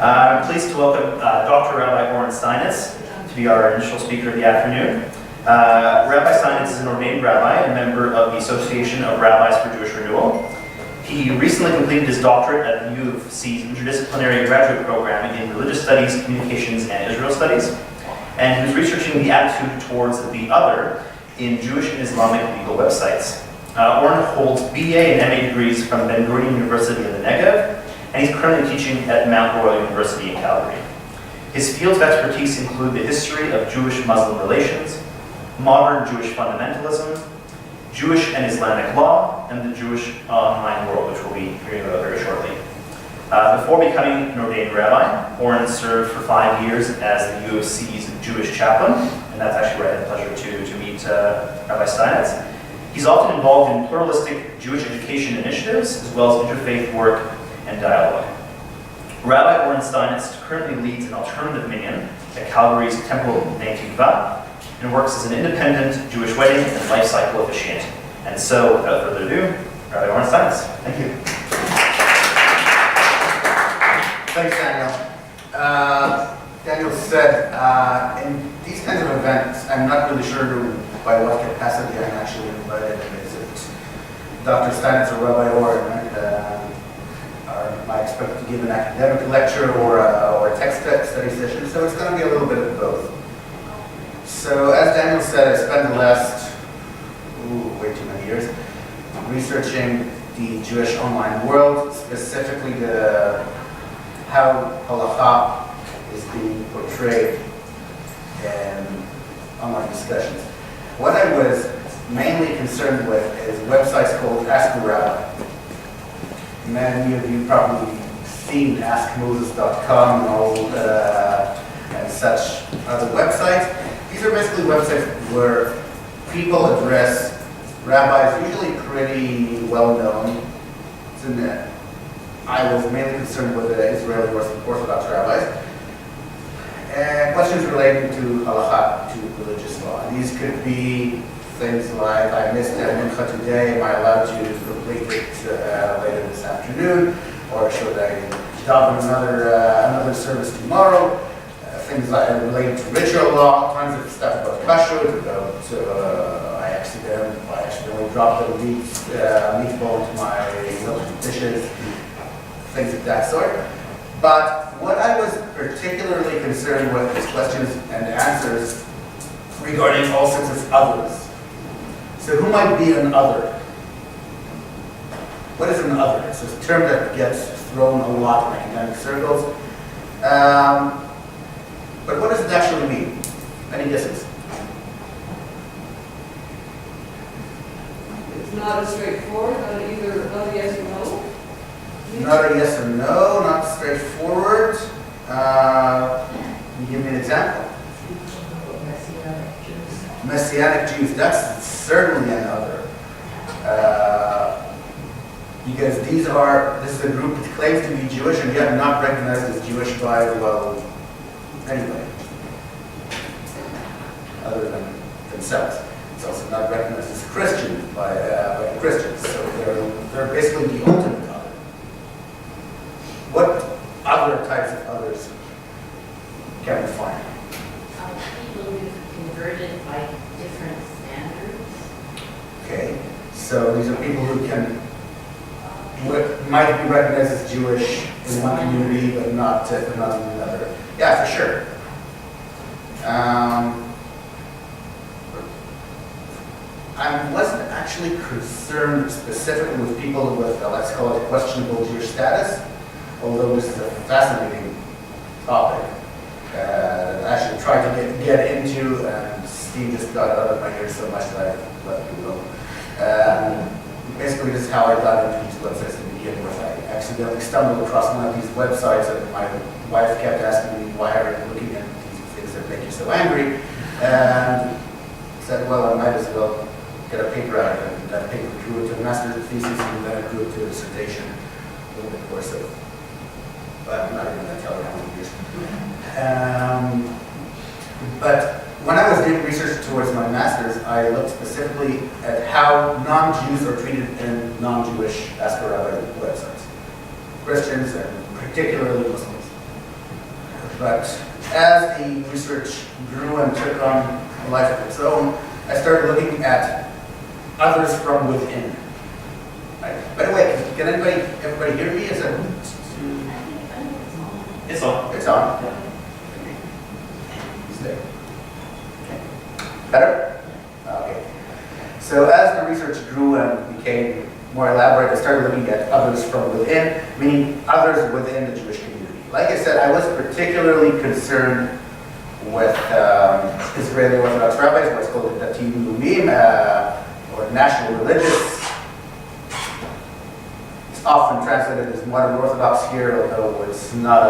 I'm pleased to welcome Dr. Rabbi Oren Steinitz to be our initial speaker of the afternoon. Rabbi Steinitz is an ordained rabbi and member of the Association of Rabbis for Jewish Renewal. He recently completed his doctorate at the U of C's interdisciplinary graduate program in religious studies, communications, and Israel studies. And he was researching the attitude towards the other in Jewish and Islamic legal websites. Oren holds BA and MA degrees from Ben Gurion University in the Negev, and he's currently teaching at Mount Royal University in Calgary. His fields of expertise include the history of Jewish-Muslim relations, modern Jewish fundamentalism, Jewish and Islamic law, and the Jewish online world, which we'll be hearing about very shortly. Before becoming an ordained rabbi, Oren served for 5 years as the U of C's Jewish chaplain, and that's actually where I had the pleasure to meet Rabbi Steinitz. He's often involved in pluralistic Jewish education initiatives, as well as interfaith work and dialogue. Rabbi Oren Steinitz currently leads an alternative minyan at Calgary's Temple Bnei Tikva, and works as an independent Jewish wedding and life cycle officiant. And so, without further ado, Rabbi Oren Steinitz. Thank you. Thanks, Daniel. Daniel said, in these kinds of events, I'm not really sure by what capacity I'm actually invited. Is it Dr. Steinitz or Rabbi Oren? Am I expected to give an academic lecture or a text study session? So it's going to be a little bit of both. So as Daniel said, I spent the last, way too many years, researching the Jewish online world, specifically how halakha is being portrayed in online discussions. What I was mainly concerned with is websites called ask-the-Rabbi. Many of you probably seen askmoses.com and all and such other websites. These are basically websites where people address rabbis, usually pretty well-known. I was mainly concerned with the Israeli Orthodox rabbis. And questions relating to halakha, to religious law. And these could be things like, I missed mincha today, am I allowed to complete it later this afternoon? Or should I daven another service tomorrow? Things like related to ritual law, tons of stuff about kashrut, about I accidentally dropped a meatball into my dishes, things of that sort. But what I was particularly concerned with is questions and answers regarding all sorts of others. So who might be an other? What is an other? It's a term that gets thrown a lot in academic circles. But what does it actually mean? Any guesses? It's not as straightforward, not a yes or no. Not a yes or no, not straightforward. Can you give me an example? Messianic Jews, that's certainly an other. Because this is a group that claims to be Jewish and yet not recognized as Jewish by, well, anybody, other than themselves. It's also not recognized as Christian by Christians. So they're basically the ultimate other. What other types of others can we find? People who've converted by different standards. Okay, so these are people who might be recognized as Jewish in one community, but not in another. Yeah, for sure. I wasn't actually concerned specifically with people with, let's call it, questionable Jewish status, although this is a fascinating topic that I actually tried to get into, and Steve just got out of my ear so much that I let people go. Basically, this is how I got into these websites to begin with. I accidentally stumbled across one of these websites, and my wife kept asking me, why are you looking at these things that make you so angry? And said, well, I might as well get a paper out of it. And that paper grew into a master's thesis, and then it grew into a dissertation over the course of, but I'm not even going to tell you how many years. But when I was doing research towards my master's, I looked specifically at how non-Jews are treated in non-Jewish ask-the-Rabbi websites. Christians and particularly Muslims. But as the research grew and took on a life of its own, I started looking at others from within. Right? By the way, can everybody hear me? Is it? It's on. It's on. It's there. Okay. Better? Okay. So as the research grew and became more elaborate, I started looking at others from within, meaning others within the Jewish community. Like I said, I was particularly concerned with Israeli Orthodox rabbis, what's called the Datim Lumim, or national religious. It's often translated as modern Orthodox here, although it's not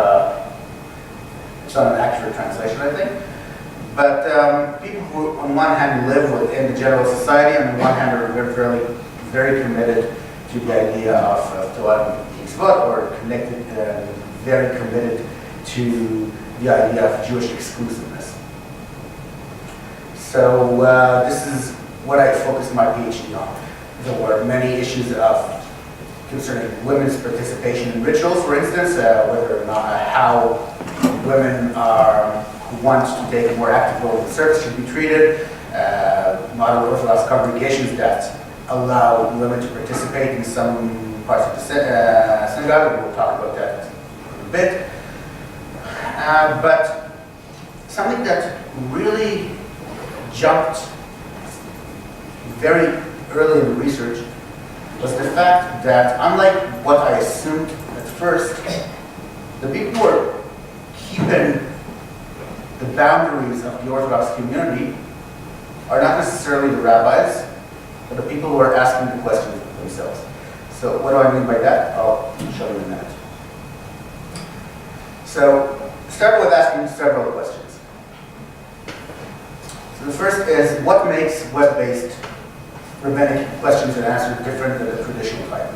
an accurate translation, I think. But people who, on one hand, live within the general society, and on one hand, are very committed to the idea of Torah and mitzvot, or connected, very committed to the idea of Jewish exclusiveness. So this is what I focused my PhD on. There were many issues concerning women's participation in rituals, for instance, whether or not how women who want to take a more active role in the service should be treated, modern Orthodox congregations that allow women to participate in some parts of the synagogue. We'll talk about that in a bit. But something that really jumped very early in the research was the fact that, unlike what I assumed at first, the people who are keeping the boundaries of the Orthodox community are not necessarily the rabbis, but the people who are asking the questions themselves. So what do I mean by that? I'll show you in a minute. So start with asking several questions. So the first is, what makes web-based rabbinic questions and answers different than the traditional type?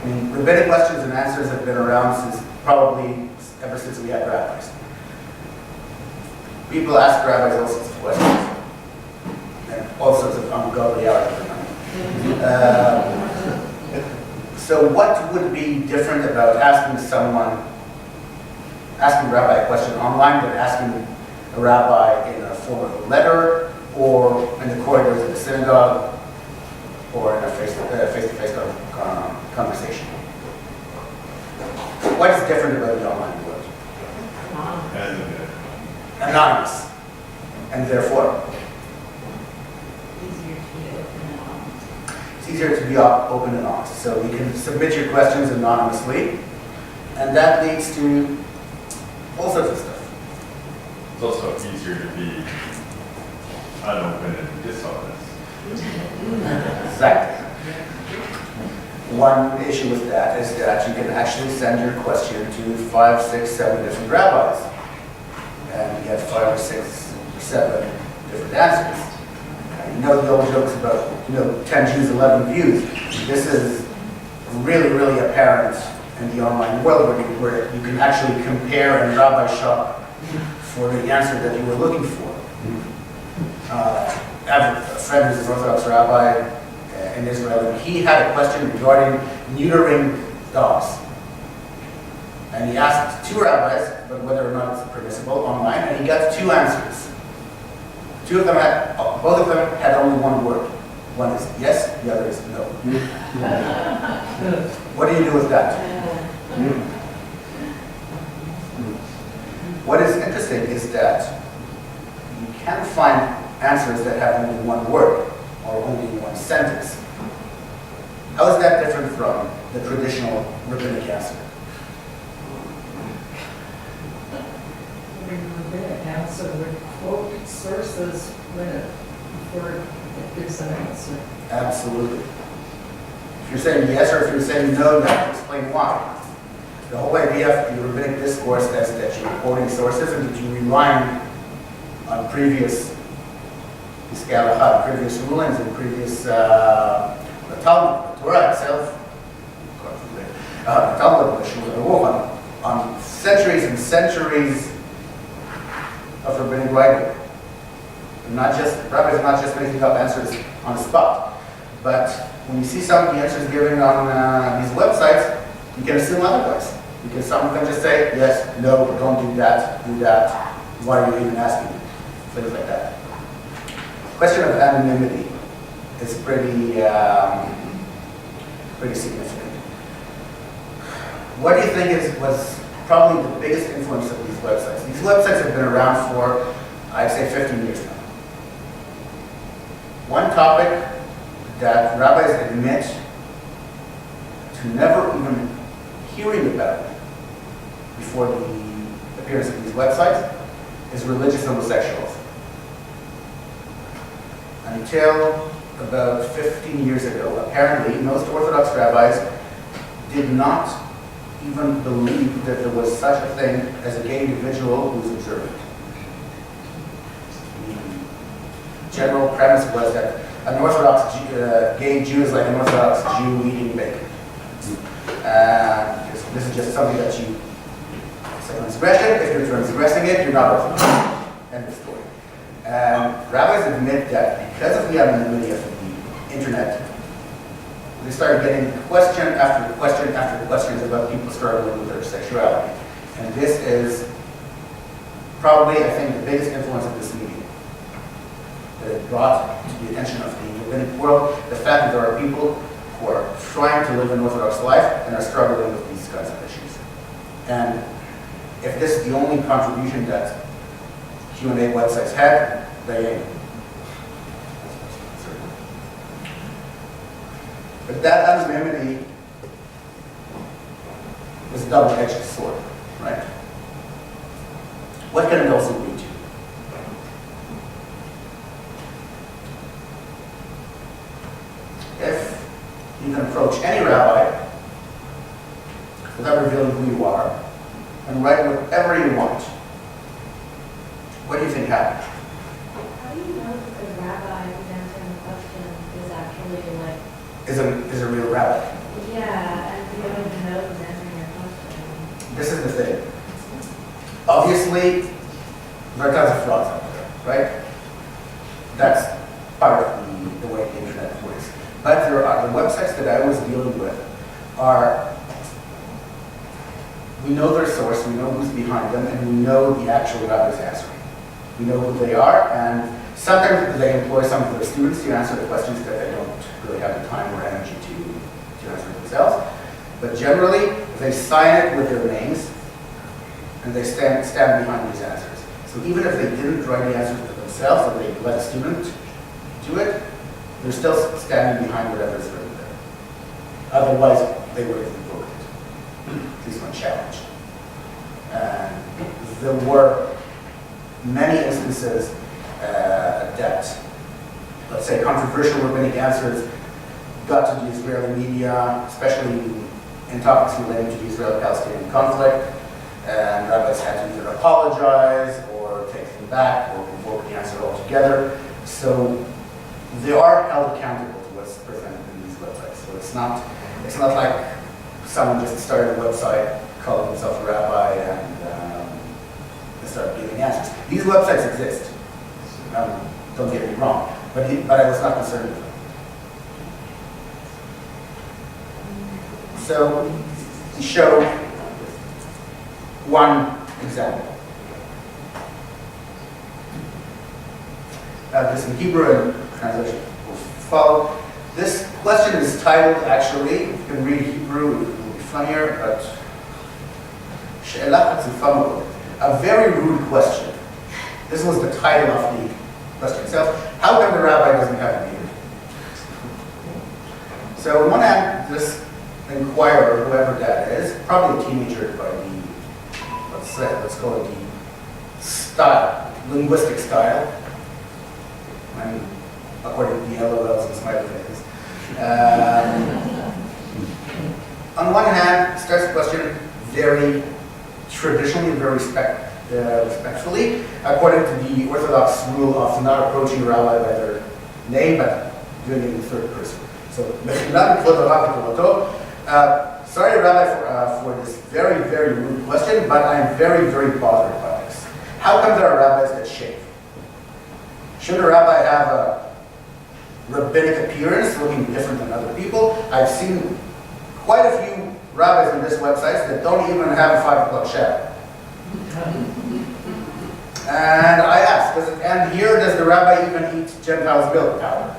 I mean, rabbinic questions and answers have been around ever since we had rabbis. People ask rabbis all sorts of questions, and all sorts of ungodly hours of money. So what would be different about asking a rabbi a question online than asking a rabbi in a form of a letter, or in the corridors of the synagogue, or in a face-to-face conversation? What is different about the online world? Anonymous. And therefore? It's easier to be open and honest. So you can submit your questions anonymously, and that leads to all sorts of stuff. It's also easier to be unopen and dishonest. Exactly. One issue with that is that you can actually send your question to 5, 6, 7 different rabbis, and you get 5 or 6 or 7 different answers. And the old jokes about 10 Jews, 11 views. This is really, really apparent in the online world, where you can actually compare and rabbi shop for the answer that you were looking for. I have a friend who's an Orthodox rabbi in Israel, and he had a question regarding neutering dogs. And he asked 2 rabbis about whether or not it's permissible online, and he got 2 answers. Both of them had only one word. One is yes, the other is no. What do you do with that? What is interesting is that you can find answers that have only one word or only one sentence. How is that different from the traditional rabbinic answer? The rabbinic answer would quote sources before it gives an answer. Absolutely. If you're saying yes or if you're saying no, you have to explain why. The whole idea of the rabbinic discourse is that you're quoting sources and that you're relying on previous previous rulings and previous Talmud, the Torah itself, Talmud, on centuries and centuries of rabbinic writing. Rabbis are not just making up answers on the spot, but when you see some of the answers given on these websites, you can assume otherwise. Because someone can just say, yes, no, don't do that, why are you even asking? Things like that. Question of anonymity is pretty significant. What do you think was probably the biggest influence of these websites? These websites have been around for, I'd say, 15 years now. One topic that rabbis admit to never even hearing about before the appearance of these websites is religious homosexuals. Until about 15 years ago, apparently, most Orthodox rabbis did not even believe that there was such a thing as a gay individual who's observant. The general premise was that an Orthodox gay Jew is like an Orthodox Jew eating bacon. This is just something that you, it's a transgression. If you're transgressing it, you're not Orthodox. End of story. Rabbis admit that because of the anonymity of the internet, they started getting question after question after questions about people struggling with their sexuality. And this is probably, I think, the biggest influence of this medium. That it brought to the attention of the rabbinic world the fact that there are people who are trying to live an Orthodox life and are struggling with these kinds of issues. And if this is the only contribution that Q&A websites had, they ain't. But that anonymity is a double-edged sword, right? What can it also lead to? If you can approach any rabbi without revealing who you are and write whatever you want, what do you think happens? How do you know that the rabbi who's answering the question is actually like, Is a real rabbi? yeah, and you don't even know who's answering your question? This is the thing. Obviously, there are tons of frauds out there, right? That's part of the way the internet works. But there are the websites that I was dealing with are, we know their source, we know who's behind them, and we know the actual rabbi's answering. We know who they are, and sometimes they employ some of their students to answer the questions that they don't really have the time or energy to answer themselves. But generally, they sign it with their names, and they stand behind these answers. So even if they didn't write the answers for themselves, or they let a student do it, they're still standing behind whatever is written there. Otherwise, they would have revoked it, at least when challenged. And there were many instances that, let's say, controversial rabbinic answers got to the Israeli media, especially in topics relating to the Israeli-Palestinian conflict, and rabbis had to either apologize or take them back or revoke the answer altogether. So they are held accountable to what's presented in these websites. So it's not like someone just started a website, called himself a rabbi, and start giving answers. These websites exist. Don't get me wrong, but I was not concerned with them. So, to show one example. This in Hebrew and translation will follow. This question is titled, actually, if you can read Hebrew, it will be funnier, but She'elah Hatzufa מאוד. A very rude question. This was the title of the question itself. How come the rabbi doesn't have a beard? So on one hand, this inquirer, whoever that is, probably a teenager by the, let's call it the style, linguistic style. I mean, according to the LOLs and smiley faces. On one hand, starts the question very traditionally, very respectfully, according to the Orthodox rule of not approaching a rabbi by their name, but doing it in third person. So, sorry, Rabbi, for this very, very rude question, but I'm very, very bothered by this. How come there are rabbis that shave? Should a rabbi have a rabbinic appearance looking different than other people? I've seen quite a few rabbis on this website that don't even have a 5 o'clock shadow. And I asked, and here does the rabbi even eat Gentiles' milk powder?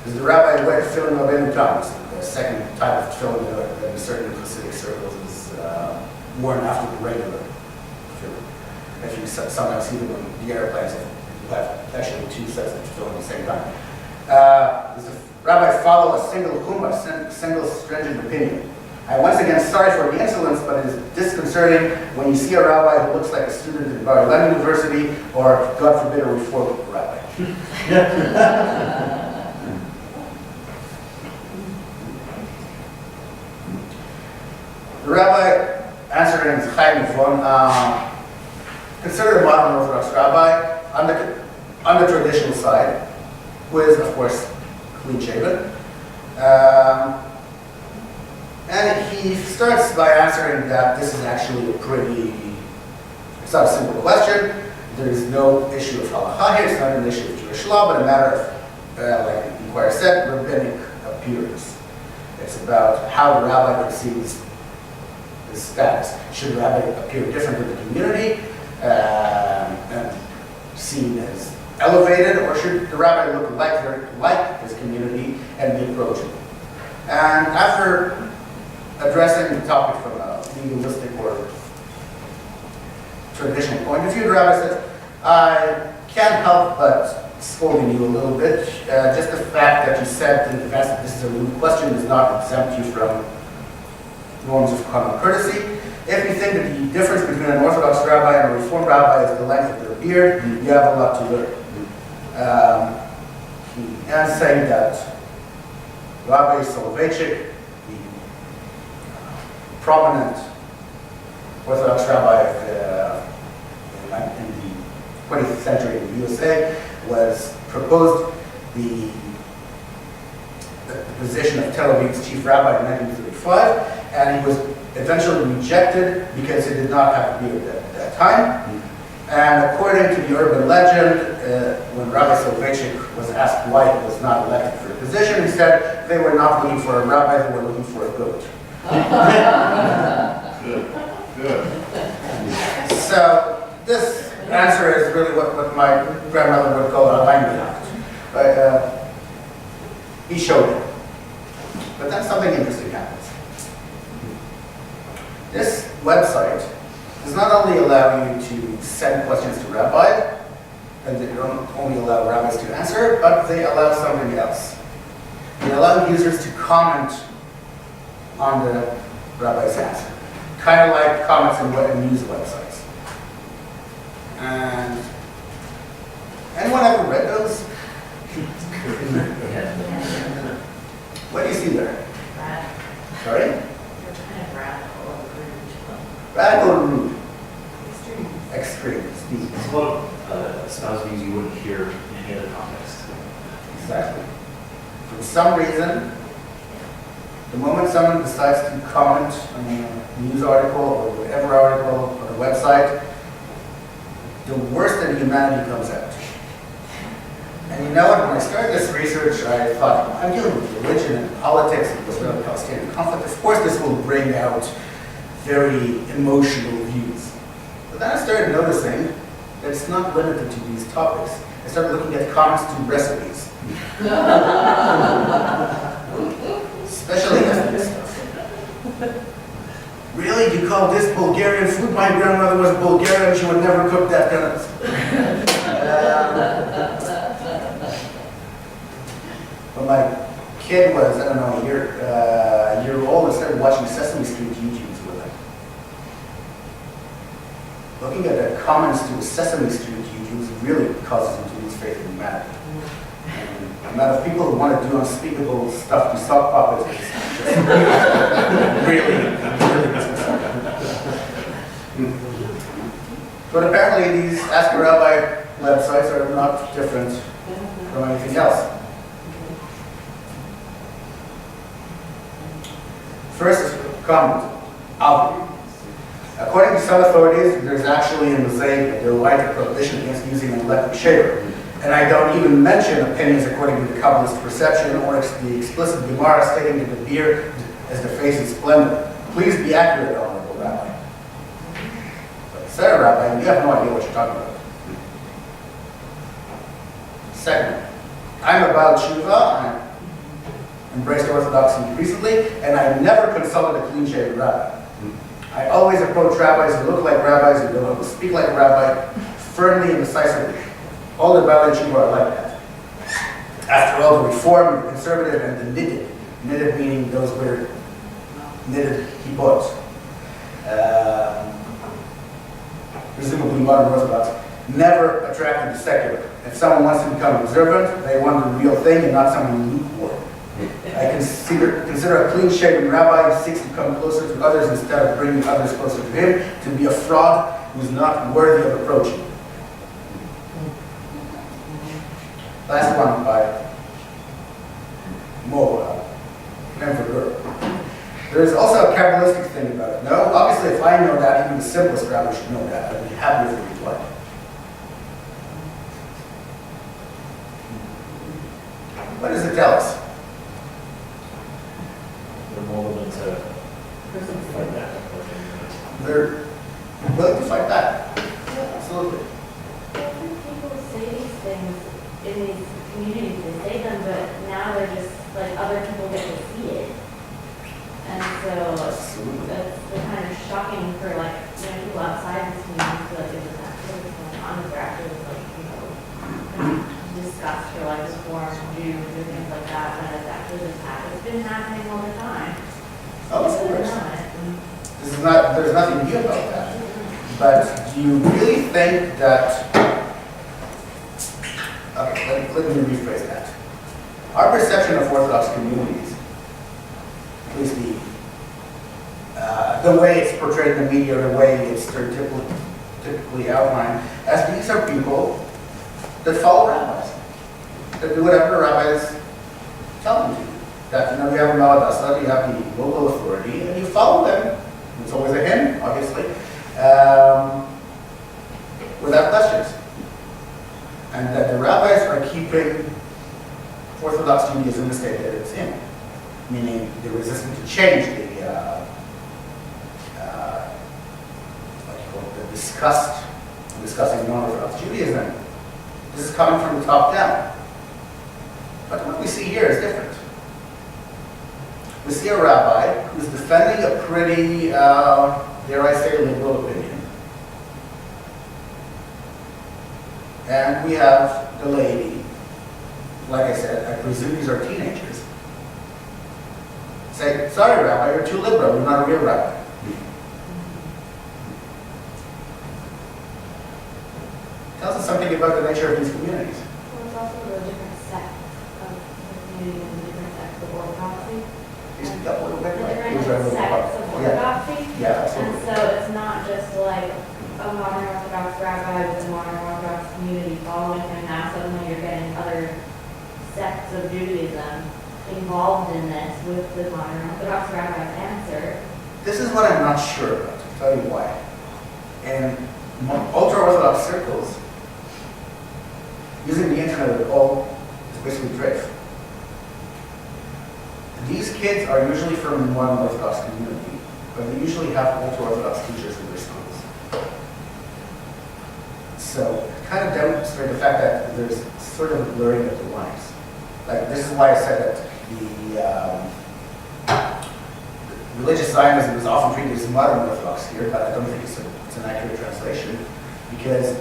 Does the rabbi wear tefillin of any times? The second type of tefillin in certain Hasidic circles is worn after the regular tefillin. If you sometimes see them on the airplanes, you have actually 2 sets of tefillin at the same time. Does the rabbi follow a single hummah, single stringent opinion? Once again, sorry for the insolence, but it is disconcerting when you see a rabbi who looks like a student at Bar-Ilan University or, God forbid, a Reform rabbi. The rabbi answering is Chaim Yvon, considered a modern Orthodox rabbi on the traditional side, who is, of course, clean-shaven. And he starts by answering that this is actually it's not a simple question. There is no issue of halacha here, it's not an issue of Jewish law, but a matter of, like the inquirer said, rabbinic appearance. It's about how the rabbi perceives his status. Should the rabbi appear different to the community and seen as elevated, or should the rabbi look like his community and be approachable? And after addressing the topic from a legalistic or traditional point of view, the rabbi says, I can't help but scolding you a little bit. Just the fact that you said in advance that this is a rude question does not exempt you from norms of common courtesy. If you think that the difference between an Orthodox rabbi and a Reformed rabbi is the length of their beard, you have a lot to learn. He ends saying that Rabbi Soloveitchik, the prominent Orthodox rabbi in the 20th century in the USA, was proposed the position of Tel Aviv's chief rabbi in 1935, and he was eventually rejected because he did not have a beard at that time. And according to the urban legend, when Rabbi Soloveitchik was asked why he was not elected for a position, he said they were not looking for a rabbi, they were looking for a goat. Good. So this answer is really what my grandmother would call a limelight. But he showed it. But then something interesting happens. This website does not only allow you to send questions to rabbi, and they don't only allow rabbis to answer, but they allow something else. They allow users to comment on the rabbi's answer, kind of like comments in news websites. And anyone ever read those? What do you see there? Sorry? You're kind of radical and rude. Radical or rude? Extreme. Speed. It's a lot of espoused views you wouldn't hear in any other context. Exactly. For some reason, the moment someone decides to comment on a news article or whatever article on a website, the worst of humanity comes out. And you know what, when I started this research, I thought, I'm dealing with religion and politics and the Israeli-Palestinian conflict. Of course, this will bring out very emotional views. But then I started noticing that it's not limited to these topics. I started looking at comments to recipes. Especially ethnic stuff. Really? You call this Bulgarian food? My grandmother was Bulgarian, she would never cook that kind of When my kid was, I don't know, a year old, I started watching Sesame Street YouTubes with him. Looking at the comments to Sesame Street YouTubes really causes him to lose faith in humanity. And the amount of people who want to do unspeakable stuff to sock puppets is just really But apparently these ask-the-Rabbi websites are not different from anything else. First comment, album. According to some authorities, there's actually in Mosaic a Derived prohibition against using an electric shaver. And I don't even mention opinions according to the Kabbalist perception or the explicit Gemara stating that the beard is the face of splendor. Please be accurate, Honorable Rabbi. But, Sir Rabbi, you have no idea what you're talking about. Second, I'm about Tshuva. I embraced Orthodoxy recently, and I never consulted a clean-shaven rabbi. I always approach rabbis who look like rabbis, who speak like a rabbi, firmly and decisively. All the Baalei Tshuva are like that. After all, the Reformed, the Conservative, and the knitted meaning those were knitted kibbutz. Presumably modern Orthodox, never attracted the secular. If someone wants to become observant, they want the real thing and not someone lukewarm. I consider a clean-shaven rabbi who seeks to come closer to others instead of bringing others closer to him to be a fraud who's not worthy of approaching. Last one by Moab, name for girl. There's also a Kabbalistic thing about it. No, obviously if I know that, even the simplest rabbi should know that. I'd be happy with the reply. What does it tell us? They're more willing to fight that. They're willing to fight back. Yeah, absolutely. I think people say these things in these communities, they say them, but now they're just like other people get to see it. And so that's kind of shocking for like, people outside this community feel like there's activism going on, they're actually like, discussed for like reform, Jews, or things like that, when it's actually just happened. It's been happening all the time. Oh, of Believe it or course. not. There's nothing new about that. But do you really think that, okay, let me rephrase that. Our perception of Orthodox communities, at least the way it's portrayed in the media, the way it's typically outlined, as these are people that follow rabbis, that do whatever the rabbis tell them to. That, you have a maladasa, you have the local authority, and you follow them. It's always a him, obviously, without questions. And that the rabbis are keeping Orthodox Judaism in the state that it's in, meaning they're resistant to change, the discussing non-Orthodox Judaism. This is coming from the top down. But what we see here is different. We see a rabbi who's defending a pretty, dare I say, liberal opinion. And we have the lady, like I said, I presume these are teenagers, say, sorry, Rabbi, you're too liberal, you're not a real rabbi. Tells us something about the nature of these communities. Well, it's also the different sects of the community and the different sects of Orthodoxy. Just a couple of The different sects of Orthodoxy. Yeah, And absolutely. so it's not just like a modern Orthodox rabbi with a modern Orthodox community following him. Now suddenly you're getting other sects of Judaism involved in this with the modern Orthodox rabbi's answer. This is what I'm not sure about. I'll tell you why. In ultra-Orthodox circles, using the internet at all is basically drift. These kids are usually from the modern Orthodox community, but they usually have ultra-Orthodox teachers in their schools. So it kind of demonstrates the fact that there's sort of a blurring of the lines. Like, this is why I said that the religious Zionism is often treated as modern Orthodox here, but I don't think it's an accurate translation, because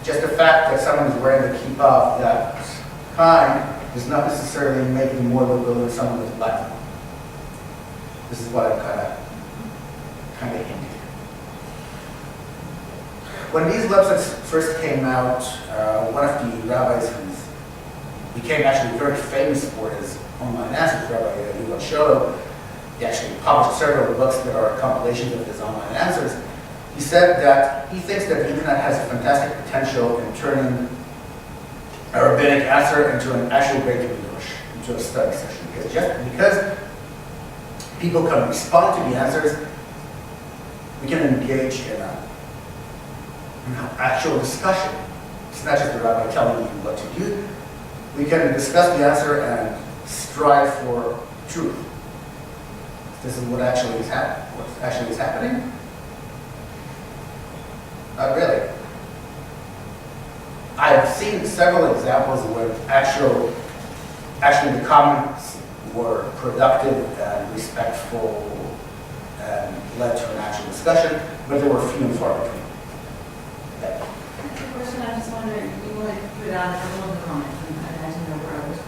just the fact that someone is wearing a kippah of that kind does not necessarily make them more liberal than someone with black. This is what I'm kind of hinting. When these websites first came out, one of the rabbis who became actually very famous for his online answers, Rabbi Riback, he actually published several books that are compilations of his online answers. He said that he thinks that the internet has a fantastic potential in turning a rabbinic answer into an actual Beit Midrash, into a study session. Because people can respond to the answers, we can engage in an actual discussion. It's not just the rabbi telling you what to do. We can discuss the answer and strive for truth. This is what actually is happening? Not really. I've seen several examples where actually the comments were productive and respectful and led to an actual discussion, but there were few and far between. Yeah. The question I just wondering, you want to put out a little comment, and I imagine there were others,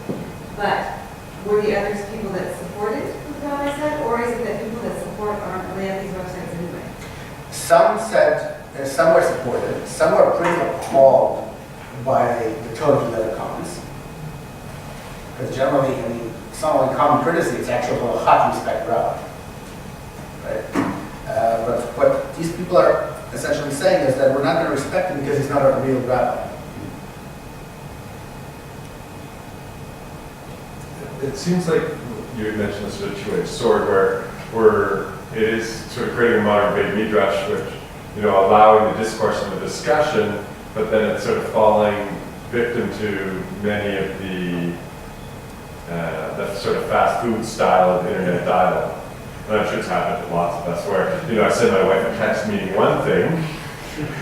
but were the others people that supported what I said, or is it that people that support aren't really at these websites anyway? Some were supportive, some were pretty appalled by the tone of the other comments. Because generally, I mean, it's not only common courtesy, it's actually a hot respect rabbi. Right? But what these people are essentially saying is that we're not going to respect him because he's not a real rabbi. It seems like you had mentioned this sort of two-edged sword where it is sort of creating a modern Beit Midrash, which, allowing the discourse and the discussion, but then it's sort of falling victim to many of the sort of fast food style of internet dialogue. And I'm sure it's happened to lots of us where, I send my wife a text meaning one thing,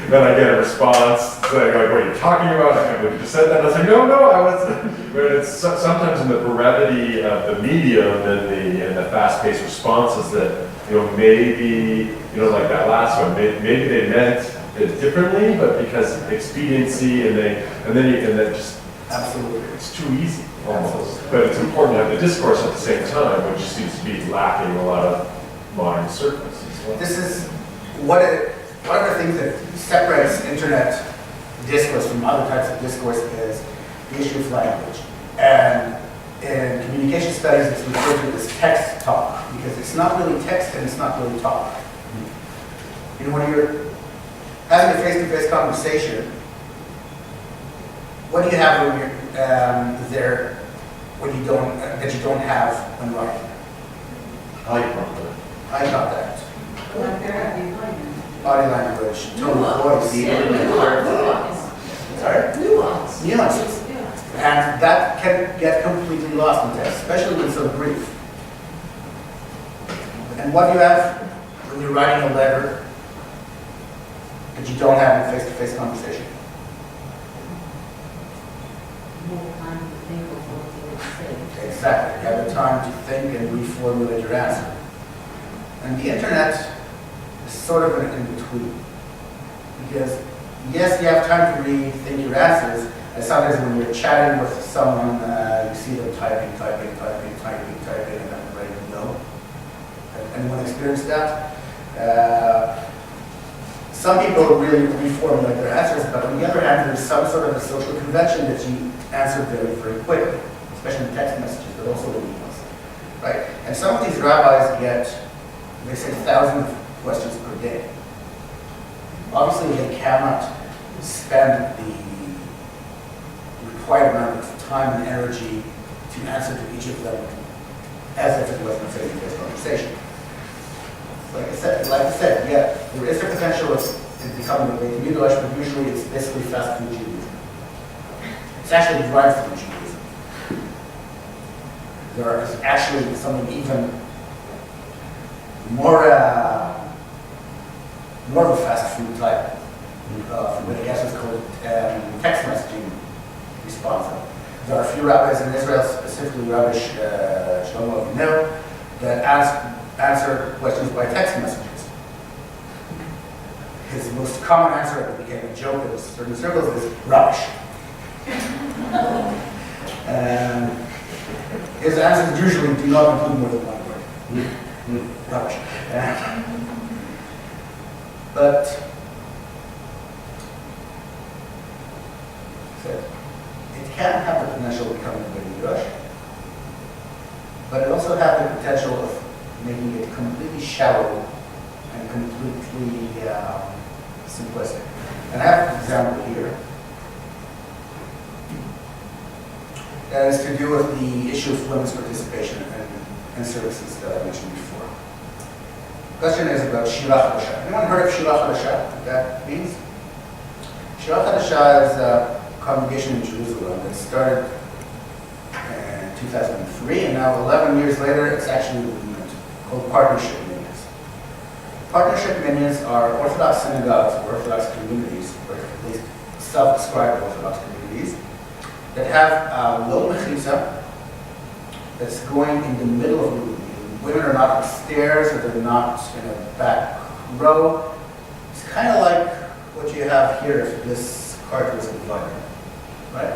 then I get a response saying, like, what are you talking about? I can't believe you just said that. And I was like, no, I wasn't. But it's sometimes in the brevity of the medium and the fast-paced responses that, maybe, like that last one, maybe they meant it differently, but because expediency and then just Absolutely. it's too easy almost. But it's important to have the discourse at the same time, which seems to be lacking in a lot of modern circles as well. This is one of the things that separates internet discourse from other types of discourse is the issue of language. And in communication studies, it's referred to as text talk, because it's not really text and it's not really talk. When you're having a face-to-face conversation, what do you have when you're there that you don't have when writing? Eye contact. Body language, tone of voice. Nuance. Nuances. And that can get completely lost in text, especially when it's so brief. And what do you have when you're writing a letter that you don't have in face-to-face conversation? More time to think before you say. Exactly. You have the time to think and reformulate your answer. And the internet is sort of an in-between. Because, yes, you have time to rethink your answers, and sometimes when you're chatting with someone, you see them typing, and then ready to go. Anyone experienced that? Some people really reformulate their answers, but on the other hand, there's some sort of a social convention that you answer very, very quickly, especially in text messages, but also in emails. Right? And some of these rabbis they say thousands of questions per day. Obviously, they cannot spend the required amount of time and energy to answer to each of them as if it was a face-to-face conversation. Like I said, yeah, there is a potential of becoming a Beit Midrash, but usually it's basically fast food Judaism. It's actually drive-through Judaism. There is actually something even more of a fast food type, what I guess is called text messaging response. There are a few rabbis in Israel, specifically Rabbi Shlomo Avinu, that answer questions by text messages. His most common answer that became a joke in certain circles is rubbish. And his answers usually do not include more than one word. Rubbish. But it can have the potential of becoming a Beit Midrash, but it also has the potential of making it completely shallow and completely simplistic. And I have an example here that is to do with the issue of women's participation in services that I mentioned before. The question is about Shira Chadasha. Anyone heard of Shira Chadasha? What that means? Shira Chadasha is a congregation in Jerusalem that started in 2003, and now 11 years later, it's actually a movement called partnership minyanes. Partnership minyanes are Orthodox synagogues or Orthodox communities, or at least self-described Orthodox communities, that have a low mechitza that's going in the middle of the room. Women are not upstairs, or they're not in a back row. It's kind of like what you have here if this cart was divided, right?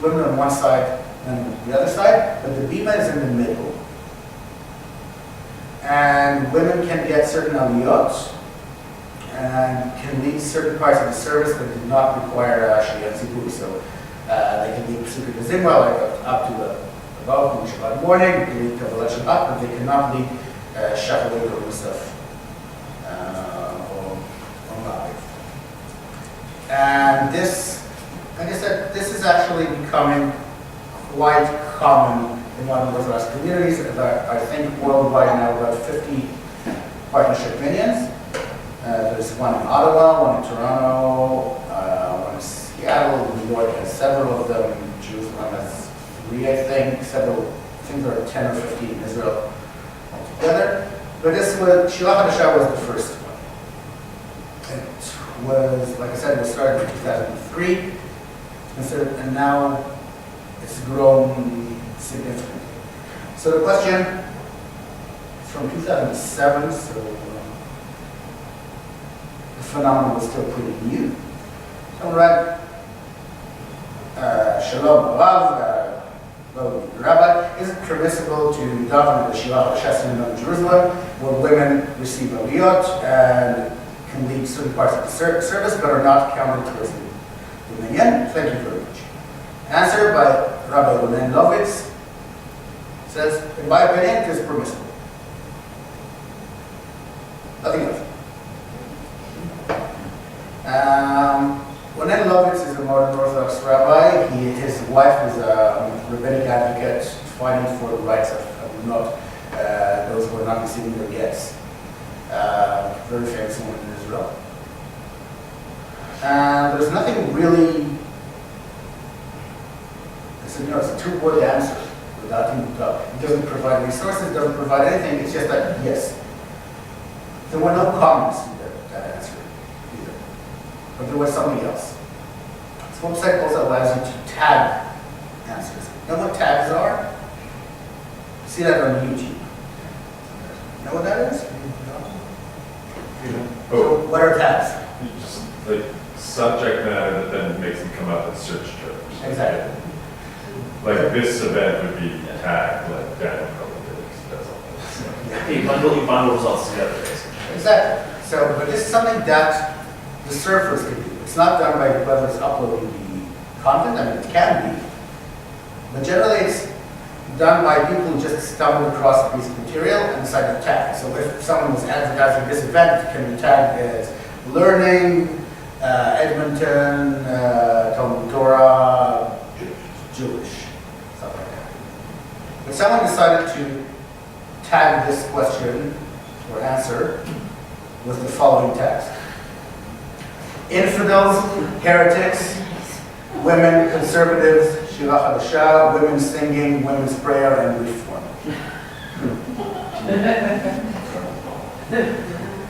Women on one side and the other side, but the bima is in the middle. And women can get certain aliyot and can lead certain parts of the service that do not require shliach tzibur. So they can lead Pesukei Zimra, like up to about on Shabbat morning, they can lead Kabbalat Shabbat, but they cannot lead Shacharit or Musaf or Maariv. And this, like I said, this is actually becoming quite common in modern Orthodox communities. I think worldwide now about 50 partnership minions. There's one in Ottawa, one in Toronto, one in Seattle. New York has several of them. Jerusalem has 3, I think. Several, I think there are 10 or 15 in Israel altogether. But this was, Shilach HaDasha was the first one. It was, like I said, it was started in 2003. And now it's grown significantly. So the question from 2007, so the phenomenon was still pretty new. Someone read, Shalom Alav, Rabbi, is it permissible to daven at the Shilach HaDasha in Jerusalem where women receive aliyot and can lead certain parts of the service but are not counted towards the minyan? Thank you very much. Answer by Rabbi Oren Steinitz says, in my opinion, it is permissible. Nothing else. Oren Steinitz is a modern Orthodox rabbi. His wife was a rabbinic advocate fighting for the rights of not those who are not receiving their gets. Very famous woman in Israel. And there's nothing really. It's a two-word answer without even doubt. It doesn't provide resources, doesn't provide anything. It's just that, yes. There were no comments in that answer either. But there was something else. This website also allows you to tag answers. You know what tags are? See that on YouTube. You know what that is? Oh. So what are tags? Just like subject matter that then makes them come up in search terms. Exactly. Like this event would be tagged, like Daniel probably did. That's all. You bundle results together, basically. Exactly. So, but this is something that the surfers can do. It's not done by whoever's uploading the content. I mean, it can be. But generally, it's done by people who just stumbled across a piece of material and decide to tag. So if someone was advertising this event, it can be tagged as learning, Edmonton, Talmud Torah, Jewish, stuff like that. But someone decided to tag this question or answer with the following text: infidels, heretics, women, conservatives, Shilach HaDasha, women singing, women's prayer, and reform.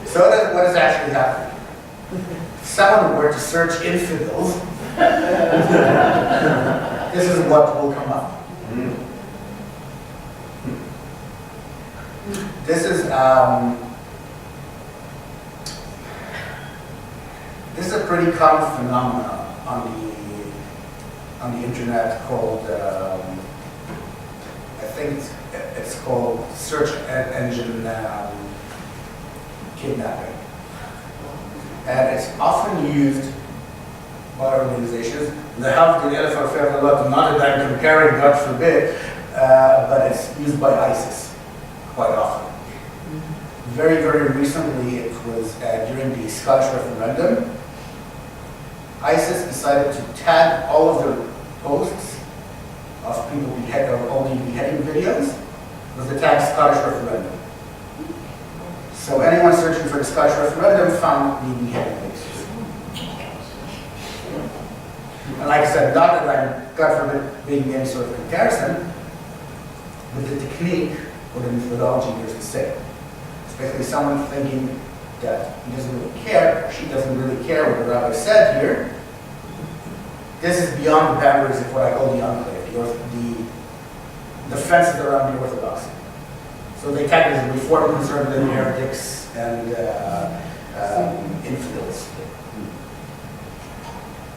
So what is actually happening? If someone were to search infidels, this is what will come up. This is a pretty common phenomenon on the internet called, I think it's called search engine kidnapping. And it's often used by organizations. The help to the NFL lot, not that I'm comparing, God forbid, but it's used by ISIS quite often. Very, very recently, it was during the Scottish referendum, ISIS decided to tag all of their posts of people all the beheading videos with the tag Scottish referendum. So anyone searching for the Scottish referendum found the beheading videos. And like I said, not that I'm, God forbid, being any sort of comparison, but the technique or the methodology is the same. basically someone thinking that he doesn't really care, or she doesn't really care what the rabbi said here. This is beyond the boundaries of what I call the enclave, the fences around the orthodoxy. So they tag as reform, conservative, heretics, and infidels.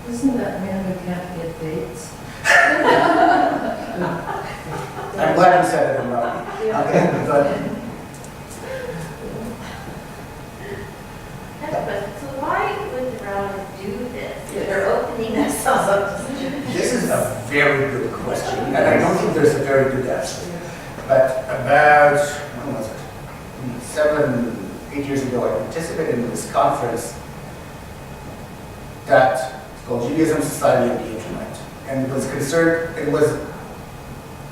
Isn't that man who can't get dates? I'm glad you said it in Rocky. Okay, but I have a question. So why would the rabbis do this? They're opening themselves up to such a... this is a very good question, and I don't think there's a very good answer. But about, when was it? 7, 8 years ago, I participated in this conference that is called Judaism, Society, and the Internet. And it was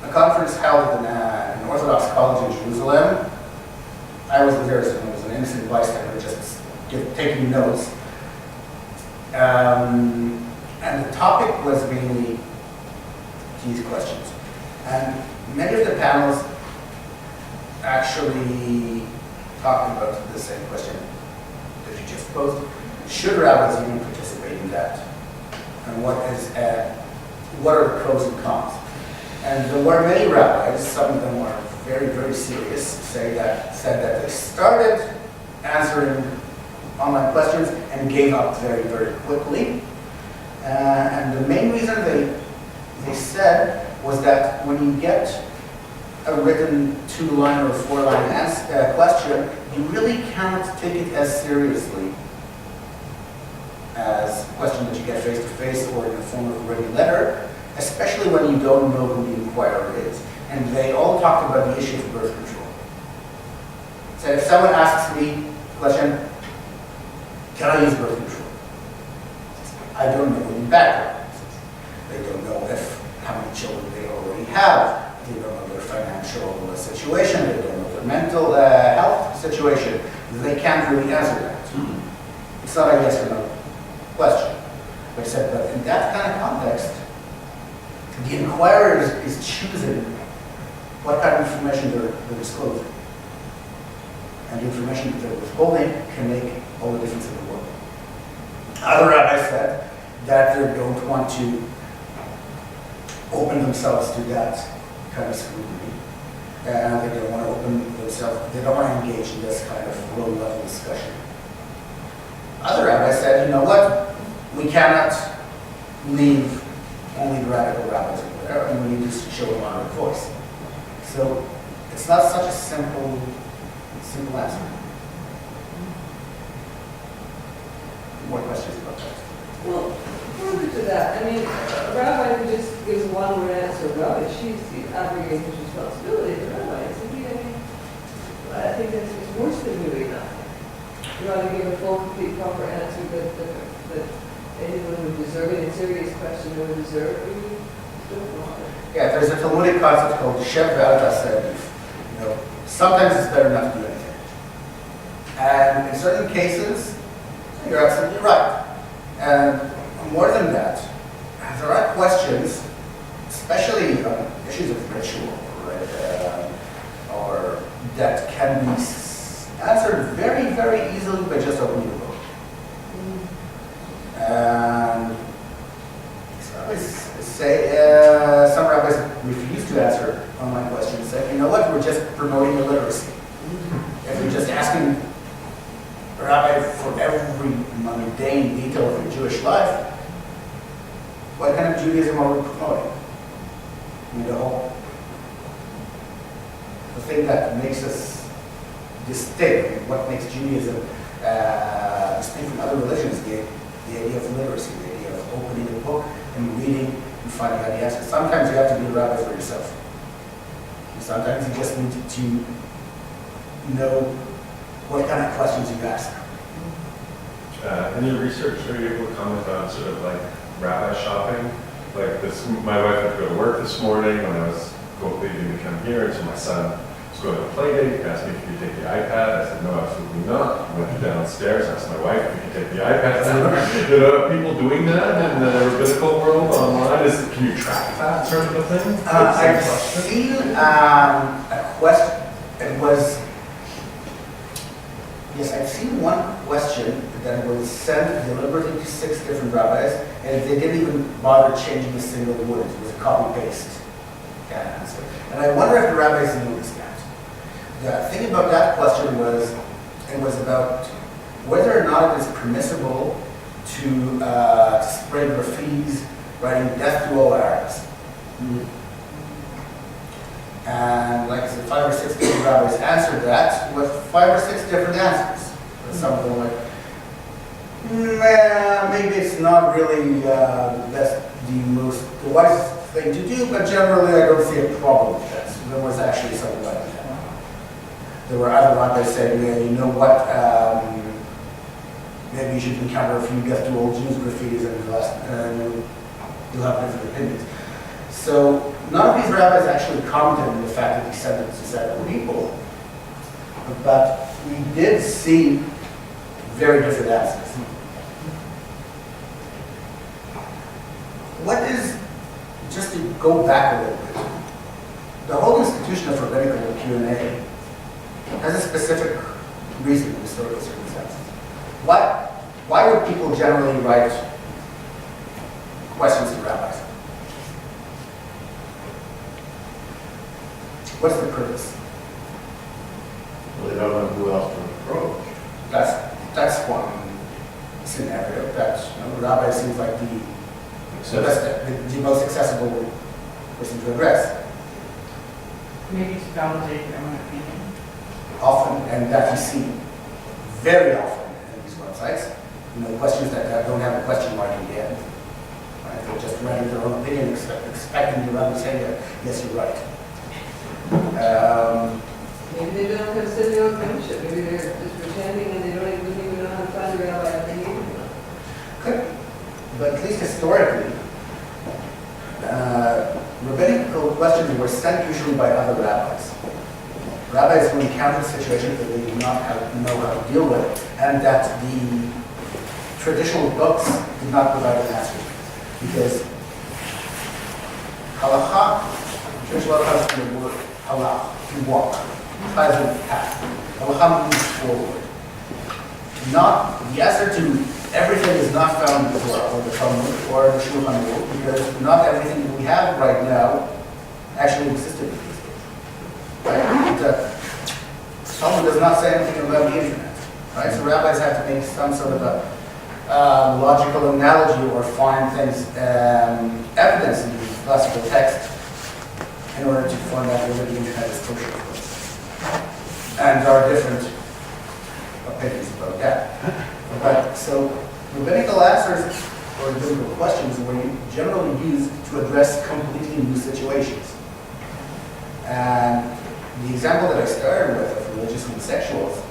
a conference held in an Orthodox college in Jerusalem. I was there, so I was an innocent bystander, just taking notes. And the topic was mainly these questions. And many of the panels actually talked about the same question that you just posed. Should rabbis even participate in that? And what are the pros and cons? And there were many rabbis, some of them are very, very serious, said that they started answering online questions and gave up very, very quickly. And the main reason they said was that when you get a written 2-line or 4-line question, you really cannot take it as seriously as a question that you get face-to-face or in the form of a written letter, especially when you don't know who the inquirer is. And they all talked about the issue of birth control. So if someone asks me the question, can I use birth control? I don't know any background. They don't know how many children they already have. They don't know their financial situation. They don't know their mental health situation. They can't really answer that. It's not a yes or no question. But in that kind of context, the inquirer is choosing what kind of information they're disclosing. And the information that they're withholding can make all the difference in the world. Other rabbis said that they don't want to open themselves to that kind of scrutiny. And they don't want to they don't want to engage in this kind of low-level discussion. Other rabbis said, you know what? We cannot leave only the radical rabbis over there, and we need to show a moderate voice. So it's not such a simple answer. More questions about that? Well, further to that, I mean, a rabbi who just gives a one-word answer, well, she's abrogating his responsibility as a rabbi, isn't he? I mean, I think that's worse than doing nothing. You ought to give a full, complete, proper answer that anyone would deserve it, a serious question would deserve. Yeah, there's a Talmudic concept called Shev ve'al taseh. Sometimes it's better not to do anything. And in certain cases, you're absolutely right. And more than that, there are questions, especially on issues of ritual, right, or that can be answered very, very easily by just opening the book. And some rabbis refuse to answer online questions, say, you know what, we're just promoting illiteracy. If you're just asking a rabbi for every mundane detail of your Jewish life, what kind of Judaism are we promoting? The thing that makes us distinct, what makes Judaism distinct from other religions, the idea of literacy, the idea of opening a book and reading and finding out the answers. Sometimes you have to be a rabbi for yourself. And sometimes you just need to know what kind of questions you ask. In your research, are you able to comment on sort of like rabbi shopping? Like this, my wife had to go to work this morning when I was leaving to come here, and so my son was going to a play date. He asked me if he could take the iPad. I said, no, absolutely not. I went downstairs, asked my wife if he could take the iPad. People doing that in the rabbinical world online, can you track that sort of a thing? I've seen a question. It was Yes, I've seen one question that was sent deliberately to 6 different rabbis, and they didn't even bother changing a single word. It was a copy-paste answer. And I wonder if the rabbis knew this yet. The thing about that question was, it was about whether or not it is permissible to spray graffitis writing death to all Arabs. And like I said, 5 or 6 different rabbis answered that with 5 or 6 different answers. Some of them were like, maybe it's not really the wisest thing to do, but generally I don't see a problem with that. So there was actually something like that. There were other rabbis saying, yeah, you know what, maybe you should encounter a few death to all Jews graffitis and you'll have different opinions. So none of these rabbis actually commented on the fact that he sent it to several people, but we did see very different answers. What is, just to go back a little bit, the whole institution of rabbinical Q&A has a specific reason in historical circumstances. Why would people generally write questions to rabbis? What's the purpose? Well, they don't know who else to approach. That's one scenario. That the rabbi seems like the most accessible person to address. Maybe to validate their own opinion. Often, and that you see very often in these websites. Questions that don't have a question mark in the end. Right? They're just writing their own opinion, expecting the rabbi to say, yes, you're right. Maybe they don't consider their own membership. Maybe they're just pretending and they don't even know how to find a rabbi if they need one. Could be. But at least historically, rabbinical questions were sent usually by other rabbis. Rabbis who encountered situations that they did not know how to deal with, and that the traditional books did not provide an answer. Because halakha, Jewish law comes from the word halach, to walk, chazon, path. Halakha moves forward. Not the answer to everything is not found in the Torah or the Talmud or the Shulchan Aruch, because not everything that we have right now actually existed in these days. Right? The Talmud does not say anything about the internet. Right? So rabbis have to make some sort of a logical analogy or find things, evidence in the classical text in order to find out whether the internet is kosher. And there are different opinions about that. But so rabbinical answers or rabbinical questions were generally used to address completely new situations. And the example that I started with of religious homosexuals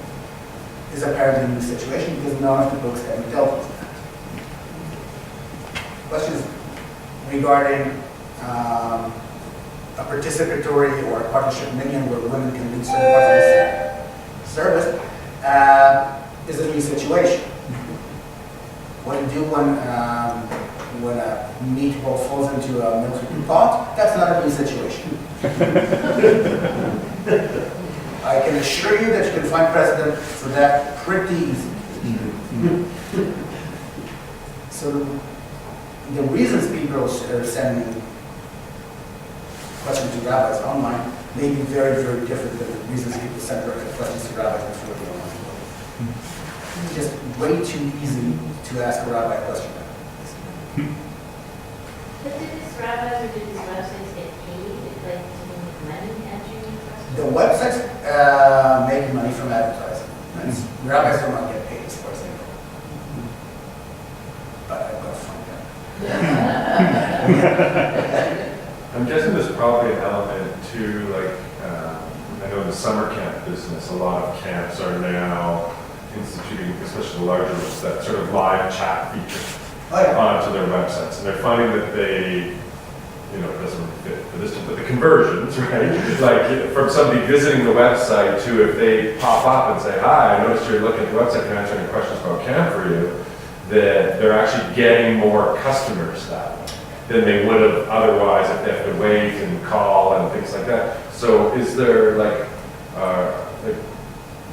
is apparently a new situation because none of the books ever dealt with that. Questions regarding a participatory or a partnership minyan where women can lead certain parts of the service is a new situation. What to do when a meatball falls into a milk pot? That's not a new situation. I can assure you that you can find precedent for that pretty easily. So the reasons people are sending questions to rabbis online may be very, very different than the reasons people send questions to rabbis before the online world. It's just way too easy to ask a rabbi a question. But did these rabbis or did these websites get paid, like, to make money answering these questions? The websites make money from advertising. The rabbis do not get paid as far as I know. But I've got to find out. I'm guessing there's probably an element to, like, I know in the summer camp business, a lot of camps are now instituting, especially the larger ones, that sort of live chat feature onto their websites. And they're finding that they, it doesn't fit for this, but the conversions, right? Like from somebody visiting the website to if they pop up and say, hi, I noticed you're looking at the website and answering questions about camp for you, that they're actually getting more customers that way than they would have otherwise if they have to wait and call and things like that. So is there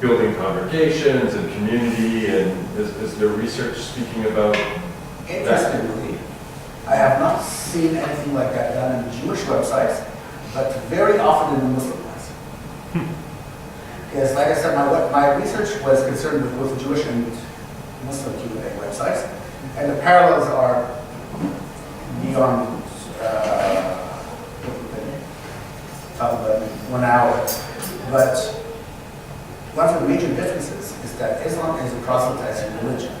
building congregations and community, and is there research speaking about that? Interestingly, I have not seen anything like that done in Jewish websites, but very often in the Muslim ones. Because, like I said, my research was concerned with both Jewish and Muslim Q&A websites, and the parallels are beyond about 1 hour. But one of the major differences is that Islam is a proselytizing religion.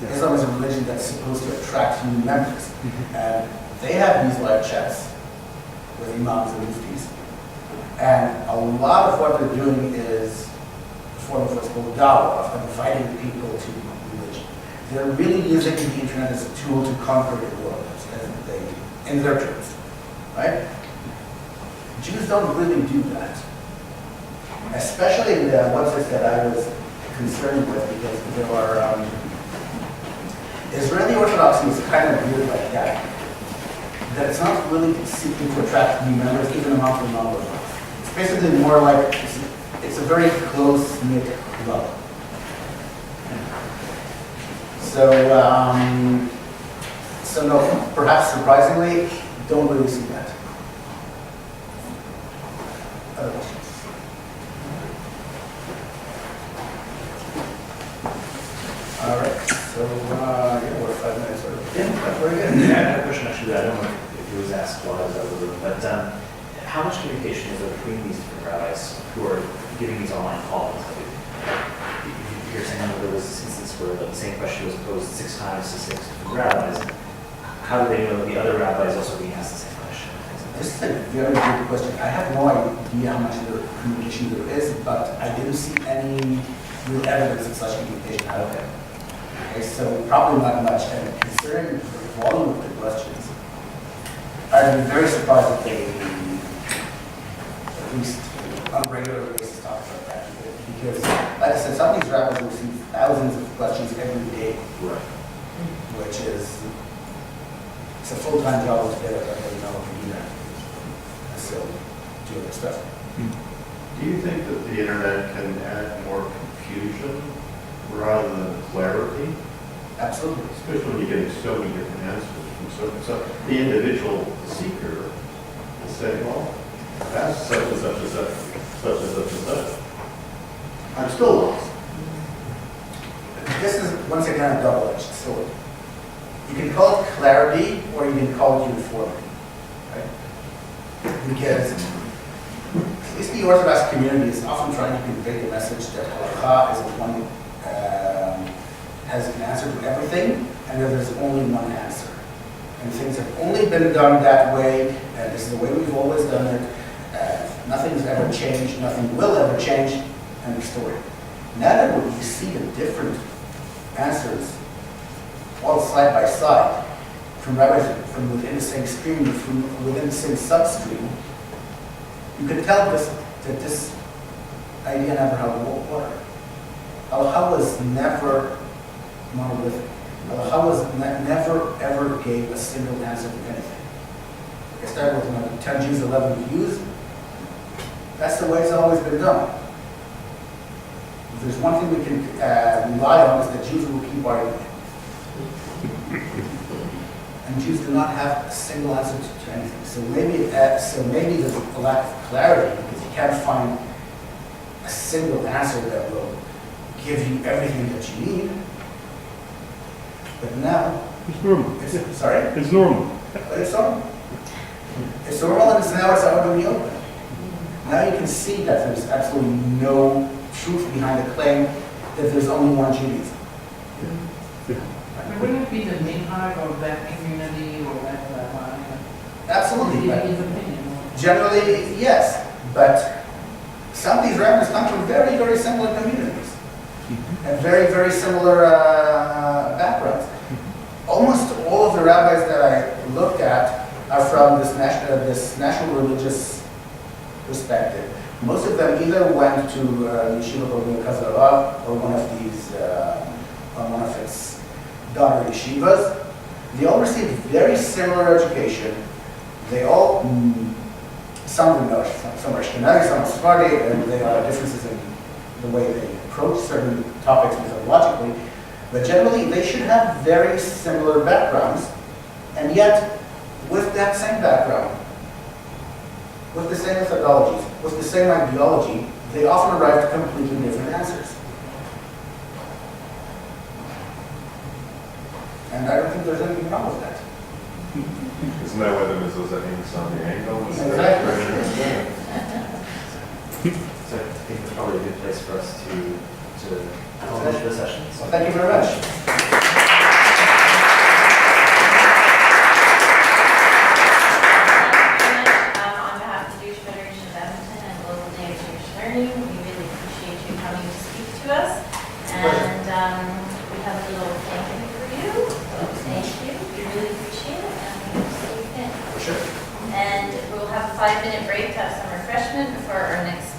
Islam is a religion that's supposed to attract new members. And they have these live chats with imams and muftis. And a lot of what they're doing is a form of what's called dawah, of inviting people to religion. They're really using the internet as a tool to conquer the world, in their terms, right? Jews don't really do that. Especially in the websites that I was concerned with, because there are, Israeli Orthodoxy is kind of weird like that. That it's not really seeking to attract new members, even among the non-Orthodox. It's basically more like, it's a very close-knit club. So no, perhaps surprisingly, don't really see that. Other questions? All right, so yeah, we're 5 minutes over. Yeah, that's very good. Yeah, I had a question actually that I don't know if it was asked while I was out of the room, but how much communication is there between these different rabbis who are giving these online calls? You're saying that there was this instance where the same question was posed 6 times to 6 different rabbis. How do they know that the other rabbi is also being asked the same question? This is a very good question. I have no idea how much communication there is, but I didn't see any real evidence of such communication. Okay. Okay, so probably not much. And considering the volume of the questions, I'd be very surprised if they, at least on a regular basis, talk about that. Because, like I said, some of these rabbis receive thousands of questions every day, Right. which is, it's a full-time job altogether, but they know to do that. So, do other stuff. Do you think that the internet can add more confusion rather than clarity? Absolutely. Especially when you're getting so many different answers from so the individual seeker will say, well, that's such and such and such, such and such and such. I'm still lost. This is, once again, a double-edged sword. You can call it clarity, or you can call it uniformity, right? Because at least the Orthodox community is often trying to convey the message that halakha is one, has an answer to everything, and that there's only one answer. And things have only been done that way, and this is the way we've always done it. Nothing's ever changed, nothing will ever change, and the story. Now that you see the different answers all side by side, from rabbis from within the same stream, from within the same substream, you can tell that this idea never held water. Halacha was never monolithic. Halacha was never ever gave a single answer to anything. I started with 10 Jews, 11 views. That's the way it's always been done. If there's one thing we can rely on, is that Jews will keep arguing. And Jews do not have a single answer to anything. So maybe there's a lack of clarity because you can't find a single answer that will give you everything that you need. But now, It's normal. sorry? It's normal. But it's normal. It's normal, and now it's out in the open. Now you can see that there's absolutely no truth behind the claim that there's only one Judaism. Wouldn't it be the minhag of that community or that rabbi? Absolutely. But His opinion. generally, yes. But some of these rabbis come from very, very similar communities and very, very similar backgrounds. Almost all of the rabbis that I looked at are from this national religious perspective. Most of them either went to Yeshiva B'nai Kazara or one of these, or one of its daughter yeshivas. They all received very similar education. They all, some of them are, some are Ashkenazi, some are Sephardi, and there are differences in the way they approach certain topics methodologically, but generally they should have very similar backgrounds, and yet with that same background, with the same methodologies, with the same ideology, they often arrive at completely different answers. And I don't think there's anything wrong with that. Isn't that why the mezzanines on the angle? Exactly. So I think it's probably a good place for us to finish the session. Well, thank you very much. On behalf of the Jewish Federation of Edmonton and Global Day of Jewish Learning, we really appreciate you coming to speak to us. And we have a little thank you for you. So thank you. We really appreciate it. And we hope to see you again. For sure. And we'll have a 5-minute break to have some refreshment before our next